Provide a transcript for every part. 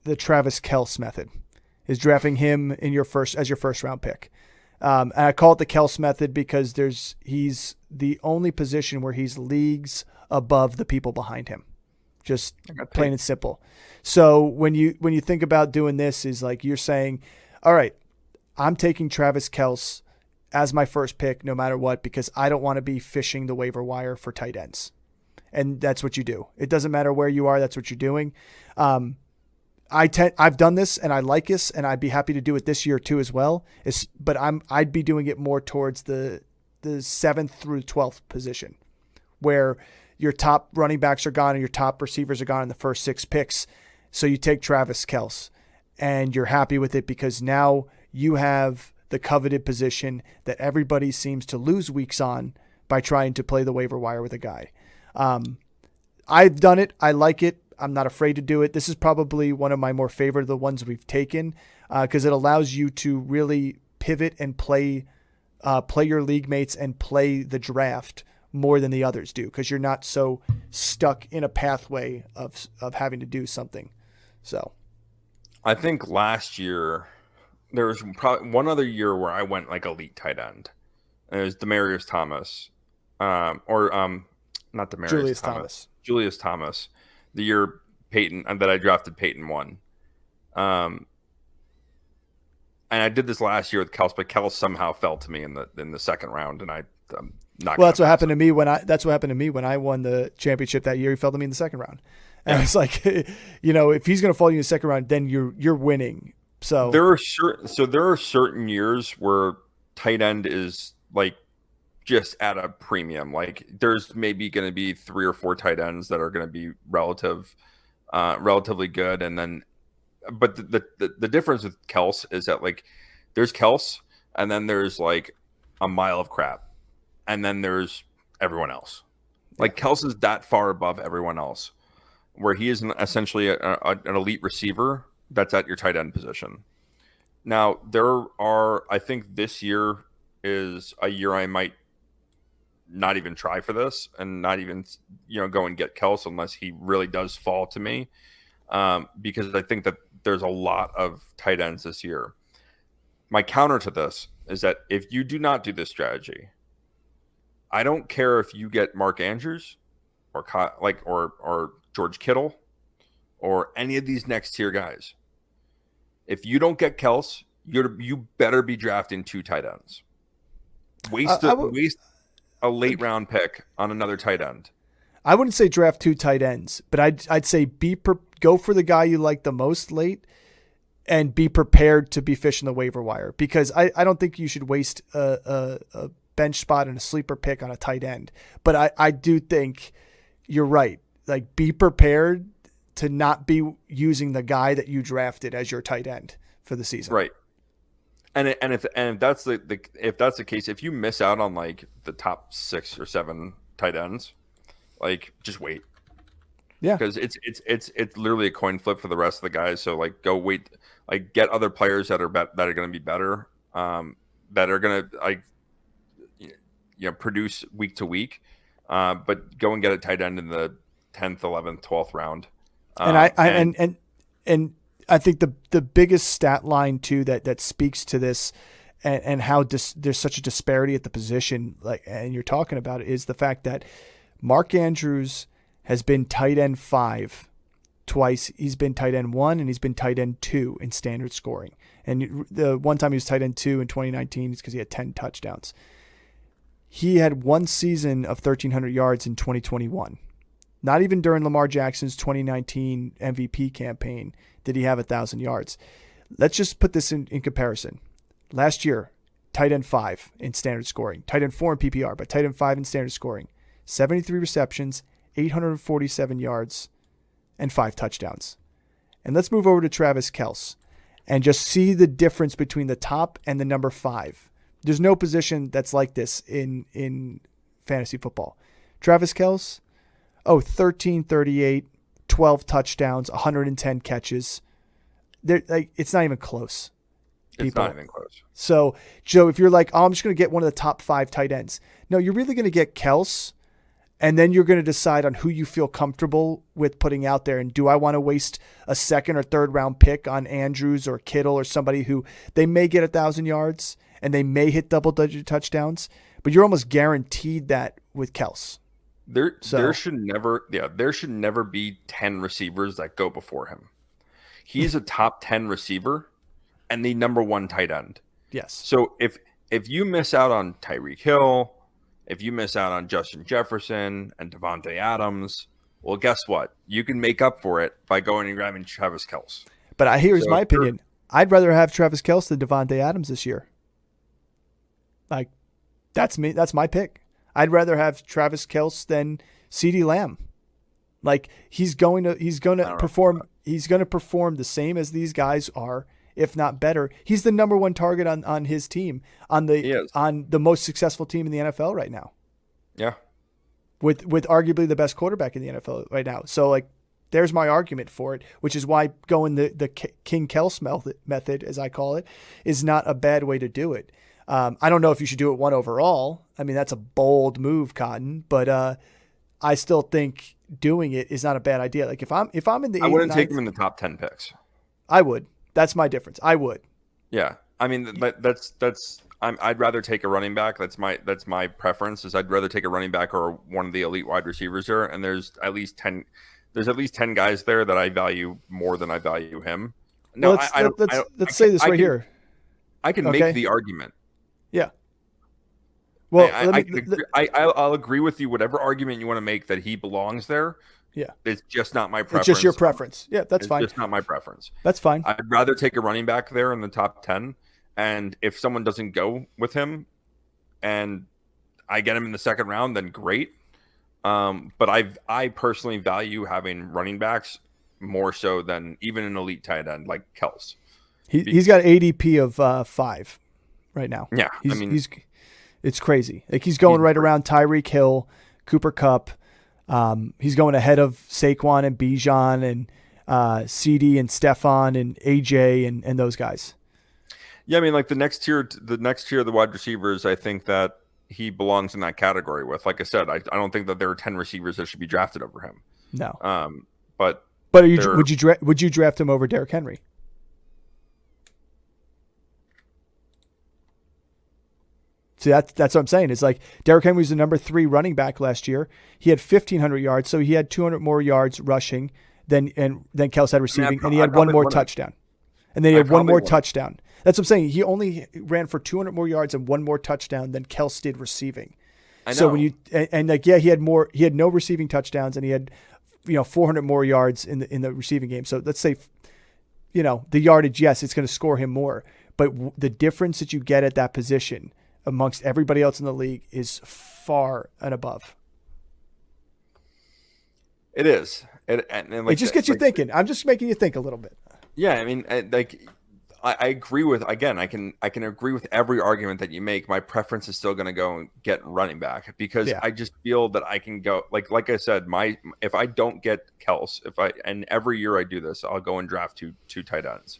the Travis Kelce method, is drafting him in your first round pick. And I call it the Kelce method because he's the only position where he's leagues above the people behind him. Just plain and simple. So when you think about doing this, is like you're saying, all right, I'm taking Travis Kelce as my first pick no matter what, because I don't want to be fishing the waiver wire for tight ends. And that's what you do. It doesn't matter where you are. That's what you're doing. I've done this and I like this, and I'd be happy to do it this year too as well. But I'd be doing it more towards the 7th through 12th position, where your top running backs are gone and your top receivers are gone in the first 6 picks. So you take Travis Kelce and you're happy with it because now you have the coveted position that everybody seems to lose weeks on by trying to play the waiver wire with a guy. I've done it. I like it. I'm not afraid to do it. This is probably one of my more favorite of the ones we've taken because it allows you to really pivot and play your league mates and play the draft more than the others do, because you're not so stuck in a pathway of having to do something. So I think last year there was probably one other year where I went like elite tight end. And it was Demaryius Thomas, not Demaryius Julius Thomas, the year Peyton that I drafted Peyton won. And I did this last year with Kelce, but Kelce somehow fell to me in the second round, and I'm not. Well, that's what happened to me when I won the championship that year. He fell to me in the second round, and it's like, if he's going to fall you in the second round, then you're winning. So there are certain years where tight end is like just at a premium. Like there's maybe going to be 3 or 4 tight ends that are going to be relatively good, and then. But the difference with Kelce is that like there's Kelce, and then there's like a mile of crap, and then there's everyone else. Like Kelce is that far above everyone else, where he is essentially an elite receiver that's at your tight end position. Now I think this year is a year I might not even try for this and not even go and get Kelce unless he really does fall to me. Because I think that there's a lot of tight ends this year. My counter to this is that if you do not do this strategy, I don't care if you get Mark Andrews or George Kittle or any of these next tier guys. If you don't get Kelce, you better be drafting 2 tight ends. Waste a late round pick on another tight end. I wouldn't say draft 2 tight ends, but I'd say go for the guy you like the most late and be prepared to be fishing the waiver wire, because I don't think you should waste a bench spot and a sleeper pick on a tight end. But I do think you're right. Like, be prepared to not be using the guy that you drafted as your tight end for the season. Right. And if that's the case, if you miss out on like the top 6 or 7 tight ends, like just wait. Yeah. Because it's literally a coin flip for the rest of the guys. So like go wait, like get other players that are going to be better, that are going to produce week to week. But go and get a tight end in the 10th, 11th, 12th round. And I think the biggest stat line too that speaks to this and how there's such a disparity at the position, and you're talking about it, is the fact that Mark Andrews has been tight end 5 twice. He's been tight end 1 and he's been tight end 2 in standard scoring. And the one time he was tight end 2 in 2019 is because he had 10 touchdowns. He had 1 season of 1,300 yards in 2021. Not even during Lamar Jackson's 2019 MVP campaign did he have 1,000 yards. Let's just put this in comparison. Last year, tight end 5 in standard scoring, tight end 4 in PPR, but tight end 5 in standard scoring, 73 receptions, 847 yards, and 5 touchdowns. And let's move over to Travis Kelce and just see the difference between the top and the number 5. There's no position that's like this in fantasy football. Travis Kelce, 1338, 12 touchdowns, 110 catches. It's not even close. People. It's not even close. So, Joe, if you're like, I'm just going to get one of the top 5 tight ends. No, you're really going to get Kelce And then you're going to decide on who you feel comfortable with putting out there. And do I want to waste a second or third round pick on Andrews or Kittle or somebody who they may get 1,000 yards and they may hit double-digit touchdowns, but you're almost guaranteed that with Kelce. There should never be 10 receivers that go before him. He's a top 10 receiver and the number 1 tight end. Yes. So if you miss out on Tyreek Hill, if you miss out on Justin Jefferson and Devontae Adams, well, guess what? You can make up for it by going and grabbing Travis Kelce. But here's my opinion. I'd rather have Travis Kelce than Devontae Adams this year. Like, that's me. That's my pick. I'd rather have Travis Kelce than CeeDee Lamb. Like, he's going to perform. He's going to perform the same as these guys are, if not better. He's the number 1 target on his team, on the most successful team in the NFL right now. Yeah. With arguably the best quarterback in the NFL right now. So, like, there's my argument for it, which is why going the King Kelce method, as I call it, is not a bad way to do it. I don't know if you should do it 1 overall. I mean, that's a bold move, Cotton, but I still think doing it is not a bad idea. Like, if I'm in the, I wouldn't take him in the top 10 picks. I would. That's my difference. I would. Yeah, I mean I'd rather take a running back. That's my preference. Is I'd rather take a running back or one of the elite wide receivers there. And there's at least 10 guys there that I value more than I value him. No, let's say this right here. I can make the argument. Yeah. Well, I'll agree with you. Whatever argument you want to make that he belongs there. Yeah. It's just not my preference. It's just your preference. Yeah, that's fine. It's just not my preference. That's fine. I'd rather take a running back there in the top 10. And if someone doesn't go with him and I get him in the second round, then great. But I personally value having running backs more so than even an elite tight end like Kelce. He's got ADP of 5 right now. Yeah. It's crazy. Like, he's going right around Tyreek Hill, Cooper Kupp. He's going ahead of Saquon and Bijan and CD and Stephon and AJ and those guys. Yeah, I mean, like the next tier of the wide receivers, I think that he belongs in that category with. Like I said, I don't think that there are 10 receivers that should be drafted over him. No. But would you draft him over Derrick Henry? See, that's what I'm saying. It's like Derrick Henry was the number 3 running back last year. He had 1,500 yards, so he had 200 more yards rushing than Kelce had receiving, and he had one more touchdown. And then he had one more touchdown. That's what I'm saying. He only ran for 200 more yards and one more touchdown than Kelce did receiving. I know. So when he had no receiving touchdowns, and he had 400 more yards in the receiving game. So let's say the yardage, yes, it's going to score him more, but the difference that you get at that position amongst everybody else in the league is far and above. It is. It just gets you thinking. I'm just making you think a little bit. Yeah, I mean, I agree with, again, I can agree with every argument that you make. My preference is still going to go and get running back because I just feel that I can go, like I said, if I don't get Kelce, and every year I do this, I'll go and draft two tight ends,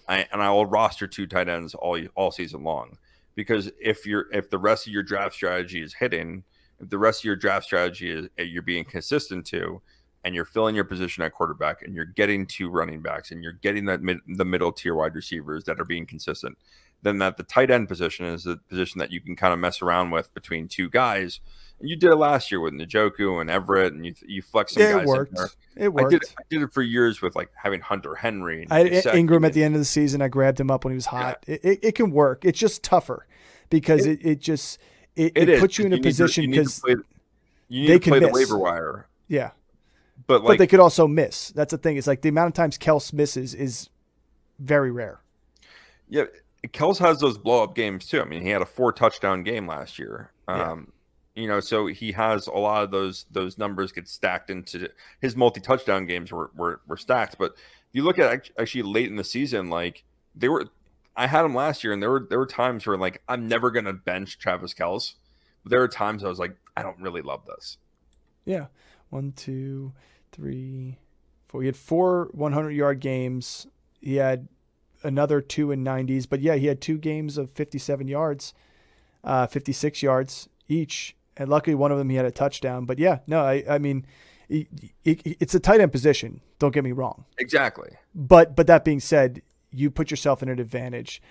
and I will roster 2 tight ends all season long. Because if the rest of your draft strategy is hitting, if the rest of your draft strategy is you're being consistent to, and you're filling your position at quarterback, and you're getting 2 running backs, and you're getting the middle tier wide receivers that are being consistent, then that the tight end position is the position that you can kind of mess around with between 2 guys. And you did it last year with Njoku and Everett, and you flex some guys. It worked. In there. It worked. I did it for years with having Hunter Henry. I had Ingram at the end of the season. I grabbed him up when he was hot. Yeah. It can work. It's just tougher because it puts you in a position because you need to play the waiver wire. Yeah. But they could also miss. That's the thing. It's like the amount of times Kelce misses is very rare. Yeah, Kelce has those blow-up games too. I mean, he had a 4 touchdown game last year. So he has a lot of those numbers get stacked into his multi-touchdown games were stacked. But if you look at actually late in the season, I had him last year, and there were times where I'm never gonna bench Travis Kelce. But there were times I was like, I don't really love this. Yeah. 1, 2, 3, 4. He had 4 100-yard games. He had another 2 in 90s. But, yeah, he had 2 games of 57 yards, 56 yards each. And luckily one of them he had a touchdown. But yeah, no, I mean, it's a tight end position. Don't get me wrong. Exactly. But that being said, you put yourself in an advantage.